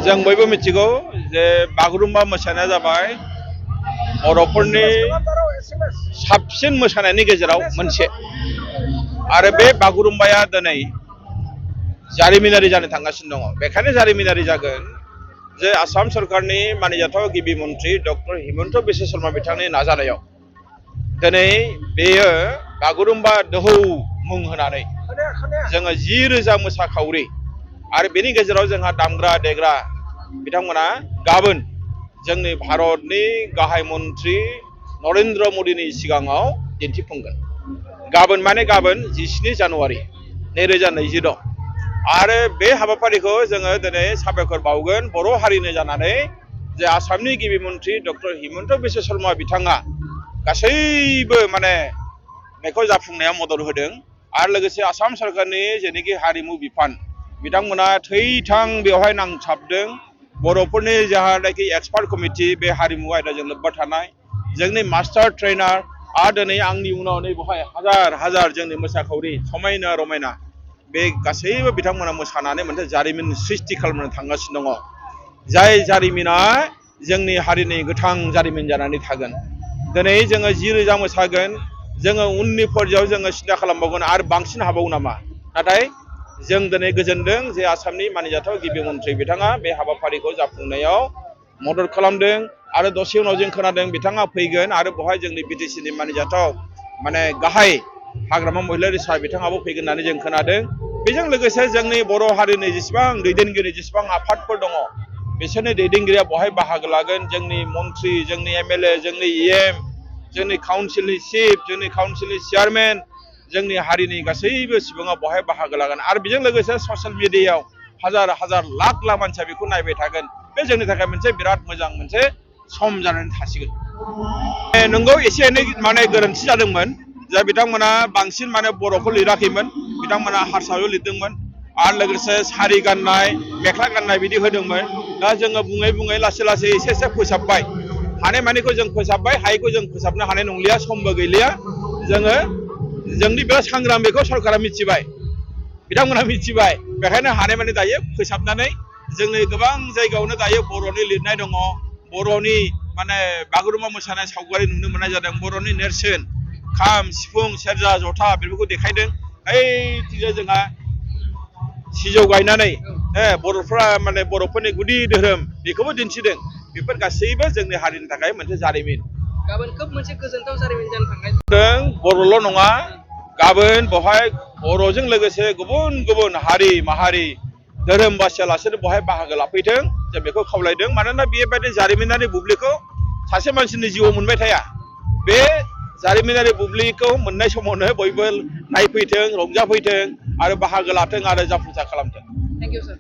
जों बयबो मिथिगौ जे बागुरुम्बा मोसानाया जाबाय बर'फोरनि साबसिन मोसानायनि गेजेराव मोनसे आरो बे बागुरुम्बाया दिनै जारिमिनारि जानो थांगासिनो दङ। बेखायनो जारिमिनारि जागोन जे आसाम सरकारनि मानिजाथाव गिबि मन्थ्रि डक्टर हिमन्त बिश्व शर्मा बिथांनि नाजानायाव दिनै बेयो बागुरुम्बा दोहौ मुं होनानै जोङो 10,000 मोसाखावरि आरो बेनि गेजेराव जोंहा दामग्रा देग्रा बिथांमोना गाबोन जोंनि भारतनि गाहाय मन्थ्रि नरेन्द्र मदिनि सिगाङाव दिन्थिफुंगोन। गाबोन माने गाबोन 17 जानुवारि 2026 आरो बे हाबाफारिखौ जोङो दिनै साबायखर बावगोन बर' हारिनो जानानै जे आसामनि गिबि मन्थ्रि डक्टर हिमन्त बिश्व शर्मा बिथाङा गासैबो माने बेखौ जाफुंनायाव मदद होदों आरो लोगोसे आसाम सरकारनि जेनोखि हारिमु बिफान बिथांमोना थैथां बेवहाय नांथाबदों। बर'फोरनि जाहानाखि एक्सपार्ट कमिटि बे हारिमु आयदाजों लोब्बा थानाय जोंनि मास्टार ट्रेनार आरो दिनै आंनि उनाव नै बेवहाय हाजार हाजार जोंनि मोसाखावरि समायना रमायना बे गासैबो बिथांमोना मोसानानै मोनसे जारिमिन सृष्टि खालामनो थांगासिनो दङ। जाय जारिमिना जोंनि हारिनि गोथां जारिमिन जानानै थागोन। दिनै जोङो 10,000 मोसागोन, जोङो उननि पर्यायाव जोङो सिन्था खालामबावगोन आरो बांसिन हाबावो नामा। नाथाय जों दिनै गोजोनदों जे आसामनि मानिजाथाव गिबि मन्थ्रि बिथाङा बे हाबाफारिखौ जाफुंनायाव मदद खालामदों आरो दसे उनाव जों खोनादों बिथाङा फैगोन आरो बेवहाय जोंनि बिटिसिनि मानिजाथाव माने गाहाय हाग्रामा महिलारि सार बिथाङाबो फैगोन होननानै जों खोनादों। बेजों लोगोसे जोंनि बर' हारिनि जेसेबां दैदेनगिरि जेसेबां आफादफोर दङ बिसोरनि दैदेनगिरिया बेवहाय बाहागो लागोन। जोंनि मन्थ्रि, जोंनि एमएलए, जोंनि इएम, जोंनि काउन्सिलनि चिफ, जोंनि काउन्सिलनि चेयारमेन, जोंनि हारिनि गासैबो सुबुङा बेवहाय बाहागो लागोन आरो बेजों लोगोसे ससियेल मिडियायाव हाजार हाजार लाख लाख मानसिया बेखौ नायबाय थागोन। बे जोंनि थाखाय मोनसे बिराद मोजां मोनसे सम जानानै थासिगोन। नंगौ एसे एनै माने गोरोन्थि जादोंमोन जे बिथांमोना बांसिन माने बर'खौ लिराखैमोन, बिथांमोना हारसायाव लिरदोंमोन आरो लोगोसे सारि गाननाय मेख्ला गाननाय बिदि होदोंमोन। दा जोङो बुङै बुङै लासै लासै एसे एसे फोसाबबाय, हानायमानिखौ जों फोसाबबाय, हायैखौ जों फोसाबनो हानाय नंलिया, समबो गैलिया। जोङो जोंनि बे सांग्राम बेखौ सरकारा मिथिबाय, बिथांमोना मिथिबाय, बेखायनो हानायमानि दायो फोसाबनानै जोंनि गोबां जायगायावनो दायो बर'नि लिरनाय दङ, बर'नि माने बागुरुम्बा मोसानाय सावगारि नुनो मोननाय जादों, बर'नि नेरसोन खाम सिफुं सेरजा जथा बेफोरखौ देखायदों। ओइथिंजाय जोंहा सिजौ गायनानै बर'फ्रा माने बर'फोरनि गुदि धोरोम बेखौबो दिन्थिदों। बेफोर गासैबो जोंनि हारिनि थाखाय मोनसे जारिमिन। गाबोन खोब मोनसे गोजोनथाव जारिमिन जानो थांनाय बर'ल' नङा, गाबोन बेवहाय बर'जों लोगोसे गुबुन गुबुन हारि माहारि धोरोम बासियालासेनो बेवहाय बाहागो लाफैथों जों बेखौ खावलायदों। मानोना बेबायदि जारिमिनारि बुब्लिखौ सासे मानसिनि जिउआव मोनबाय थाया। बे जारिमिनारि बुब्लिखौ मोननाय समावनो बयबो नायफैथों, रंजाफैथों आरो बाहागो लाथों आरो जाफुंसार खालामथों। Thank you sir.